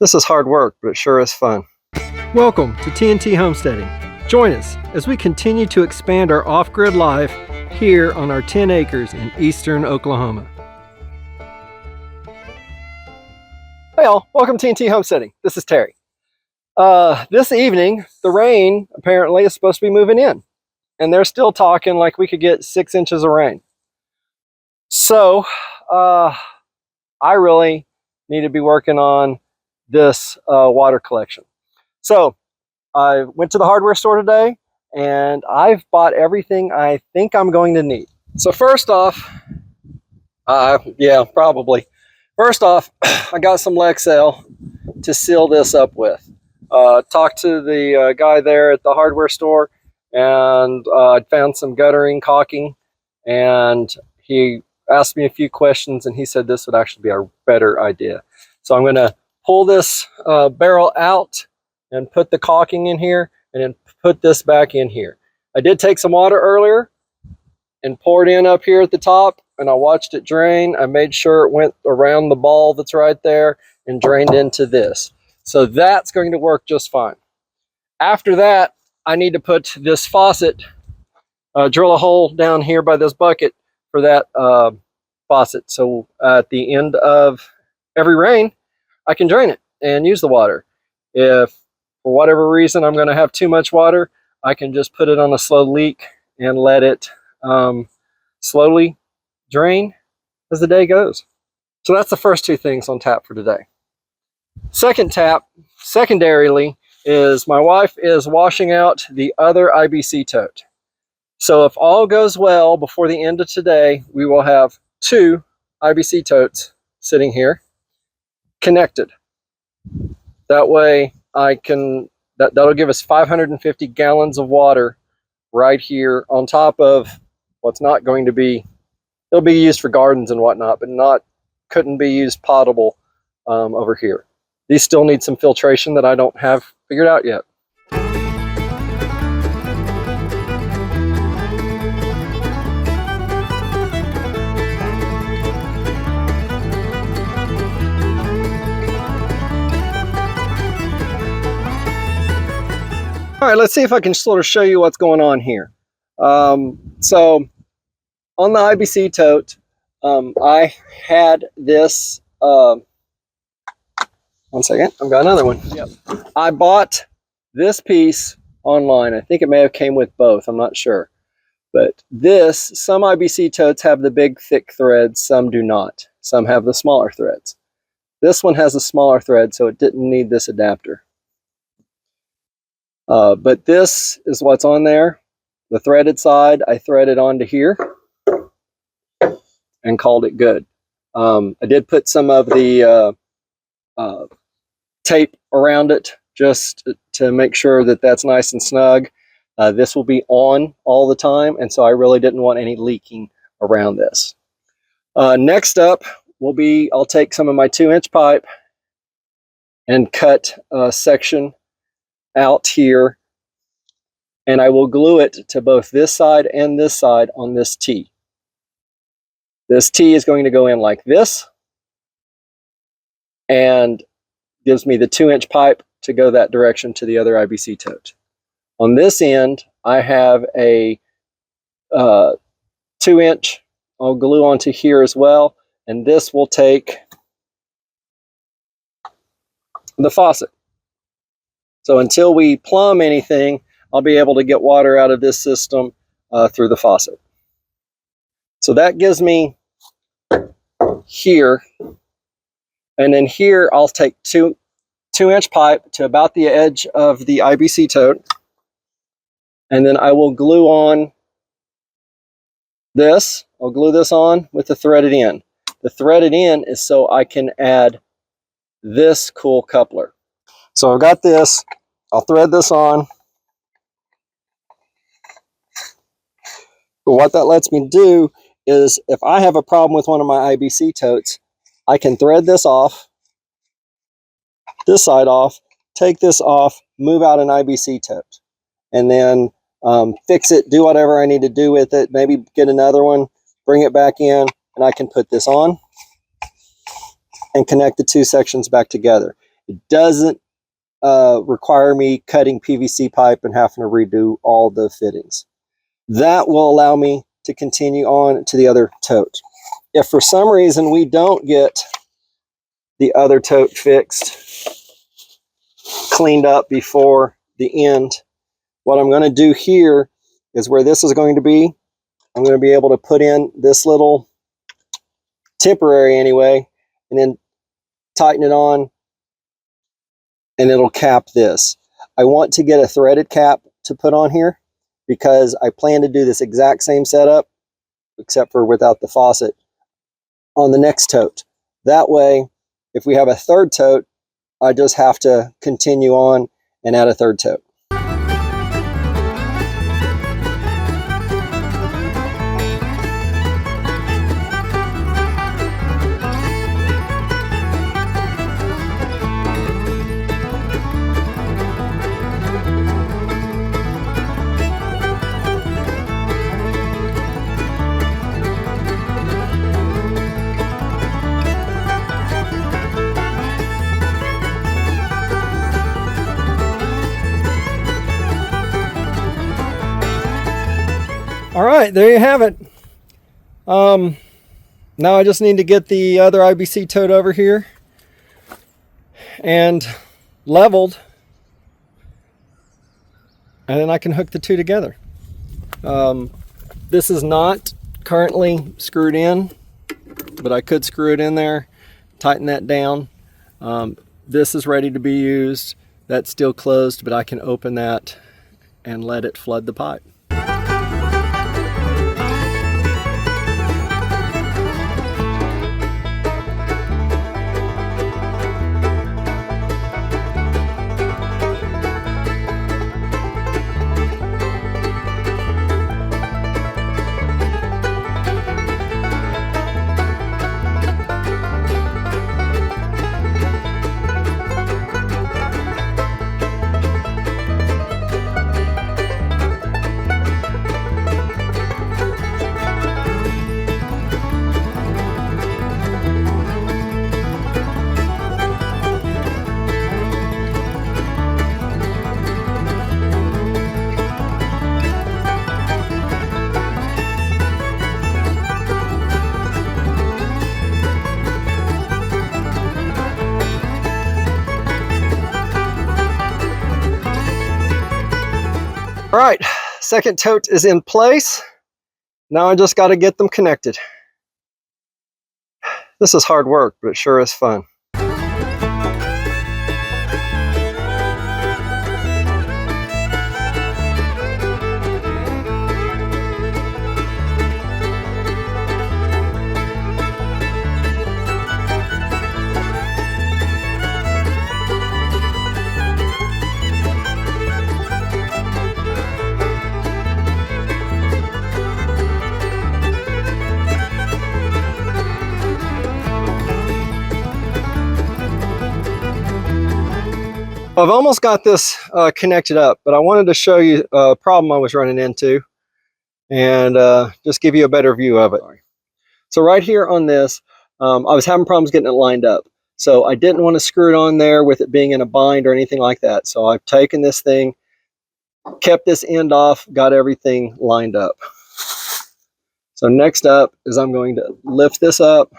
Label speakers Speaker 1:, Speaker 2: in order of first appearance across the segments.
Speaker 1: This is hard work, but it sure is fun. Welcome to T&T Homesteading. Join us as we continue to expand our off-grid life here on our 10 acres in eastern Oklahoma. Hey all, welcome to T&T Homesteading. This is Terry. This evening, the rain apparently is supposed to be moving in. And they're still talking like we could get 6 inches of rain. So, I really need to be working on this water collection. So I went to the hardware store today and I've bought everything I think I'm going to need. So first off, probably. First off, I got some Lexel to seal this up with. Talked to the guy there at the hardware store and I found some guttering caulking, and he asked me a few questions and he said this would actually be a better idea. So I'm going to pull this barrel out and put the caulking in here and then put this back in here. I did take some water earlier and poured in up here at the top, and I watched it drain. I made sure it went around the ball that's right there and drained into this. So that's going to work just fine. After that, I need to put this faucet, drill a hole down here by this bucket for that faucet. So at the end of every rain, I can drain it and use the water. If for whatever reason I'm going to have too much water, I can just put it on a slow leak and let it slowly drain as the day goes. So that's the first two things on tap for today. Second tap, secondarily, is my wife is washing out the other IBC tote. So if all goes well before the end of today, we will have 2 IBC totes sitting here connected. That way that'll give us 550 gallons of water right here on top of what's not going to be, it'll be used for gardens and whatnot, but couldn't be used potable over here. These still need some filtration that I don't have figured out yet. All right, let's see if I can sort of show you what's going on here. So on the IBC tote, I had this, one second, I've got another one. Yep. I bought this piece online. I think it may have came with both, I'm not sure. But some IBC totes have the big thick threads, some do not. Some have the smaller threads. This one has a smaller thread, so it didn't need this adapter. But this is what's on there. The threaded side, I threaded onto here and called it good. I did put some of the tape around it just to make sure that that's nice and snug. This will be on all the time, and so I really didn't want any leaking around this. Next up I'll take some of my 2-inch pipe and cut a section out here, and I will glue it to both this side and this side on this T. This T is going to go in like this and gives me the 2-inch pipe to go that direction to the other IBC tote. On this end, I have a 2-inch I'll glue onto here as well, and this will take the faucet. So until we plumb anything, I'll be able to get water out of this system through the faucet. So that gives me here, and then here I'll take 2-inch pipe to about the edge of the IBC tote, and then I will glue on this. I'll glue this on with the threaded end. The threaded end is so I can add this cool coupler. So I've got this, I'll thread this on. But what that lets me do is if I have a problem with one of my IBC totes, I can thread this off, this side off, take this off, move out an IBC tote, and then fix it, do whatever I need to do with it, maybe get another one, bring it back in, and I can put this on and connect the 2 sections back together. It doesn't require me cutting PVC pipe and having to redo all the fittings. That will allow me to continue on to the other tote. If for some reason we don't get the other tote fixed, cleaned up before the end, what I'm going to do here is where this is going to be, I'm going to be able to put in this little temporary anyway, and then tighten it on, and it'll cap this. I want to get a threaded cap to put on here because I plan to do this exact same setup, except for without the faucet, on the next tote. That way, if we have a third tote, I just have to continue on and add a third tote. All right, there you have it. Now I just need to get the other IBC tote over here and leveled, and then I can hook the two together. This is not currently screwed in, but I could screw it in there, tighten that down. This is ready to be used. That's still closed, but I can open that and let it flood the pipe. All right, second tote is in place. Now I just got to get them connected. This is hard work, but it sure is fun. I've almost got this connected up, but I wanted to show you a problem I was running into and just give you a better view of it. So right here on this, I was having problems getting it lined up. So I didn't want to screw it on there with it being in a bind or anything like that. So I've taken this thing, kept this end off, got everything lined up. So next up is I'm going to lift this up,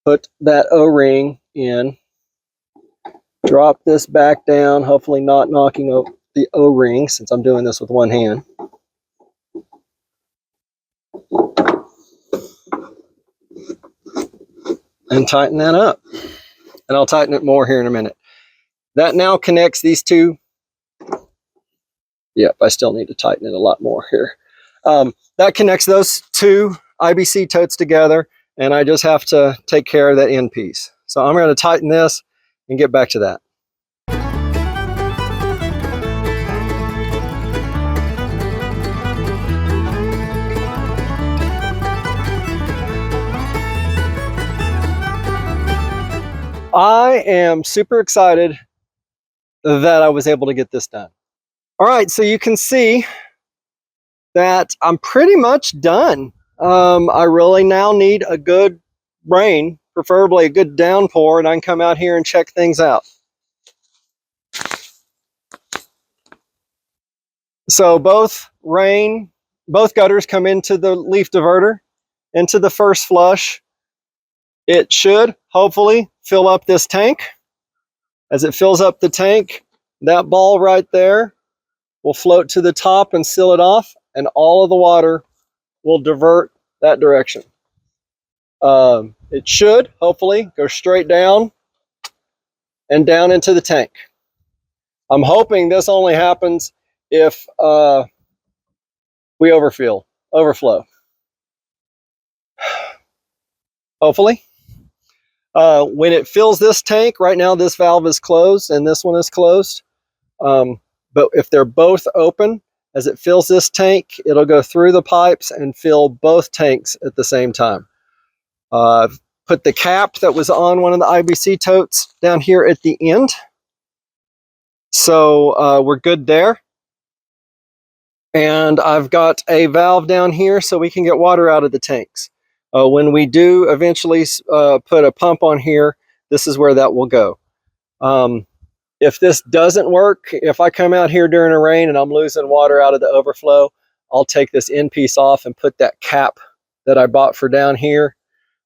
Speaker 1: put that O-ring in, drop this back down, hopefully not knocking over the O-ring since I'm doing this with one hand. And tighten that up. And I'll tighten it more here in a minute. That now connects these two. Yep, I still need to tighten it a lot more here. That connects those two IBC totes together, and I just have to take care of that end piece. So I'm going to tighten this and get back to that. I am super excited that I was able to get this done. All right, so you can see that I'm pretty much done. I really now need a good rain preferably a good downpour, and I can come out here and check things out. So both gutters come into the leaf diverter, into the first flush. It should hopefully fill up this tank. As it fills up the tank, that ball right there will float to the top and seal it off, and all of the water will divert that direction. It should hopefully go straight down and down into the tank. I'm hoping this only happens if we overflow. Hopefully. When it fills this tank, right now this valve is closed and this one is closed. But if they're both open, as it fills this tank, it'll go through the pipes and fill both tanks at the same time. Put the cap that was on one of the IBC totes down here at the end. So we're good there. And I've got a valve down here so we can get water out of the tanks. When we do eventually put a pump on here, this is where that will go. If this doesn't work, if I come out here during a rain and I'm losing water out of the overflow, I'll take this end piece off and put that cap that I bought for down here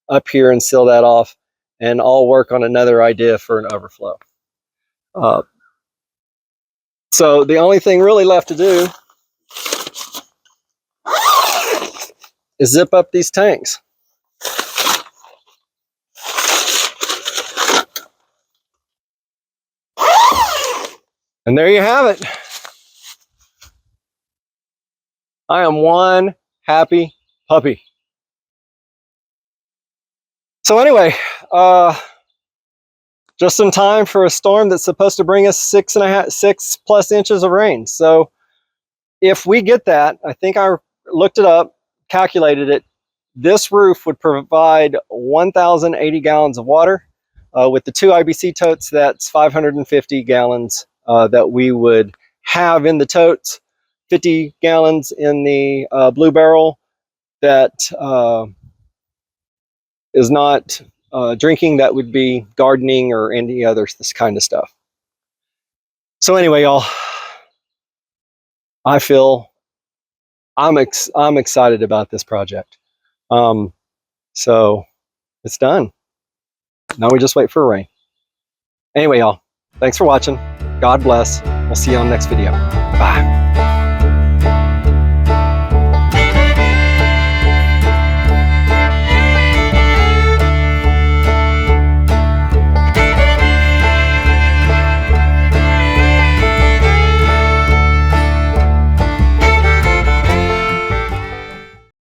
Speaker 1: up here and seal that off, and I'll work on another idea for an overflow. So the only thing really left to do is zip up these tanks. And there you have it. I am one happy puppy. So anyway, just in time for a storm that's supposed to bring us 6+ inches of rain. So if we get that, I think I looked it up, calculated it, this roof would provide 1,080 gallons of water. With the 2 IBC totes, that's 550 gallons that we would have in the totes, 50 gallons in the blue barrel that is not drinking, that would be gardening or any other this kind of stuff. So anyway, y'all, I feel I'm excited about this project. So it's done. Now we just wait for rain. Anyway, y'all, thanks for watching. God bless. We'll see you on the next video. Bye.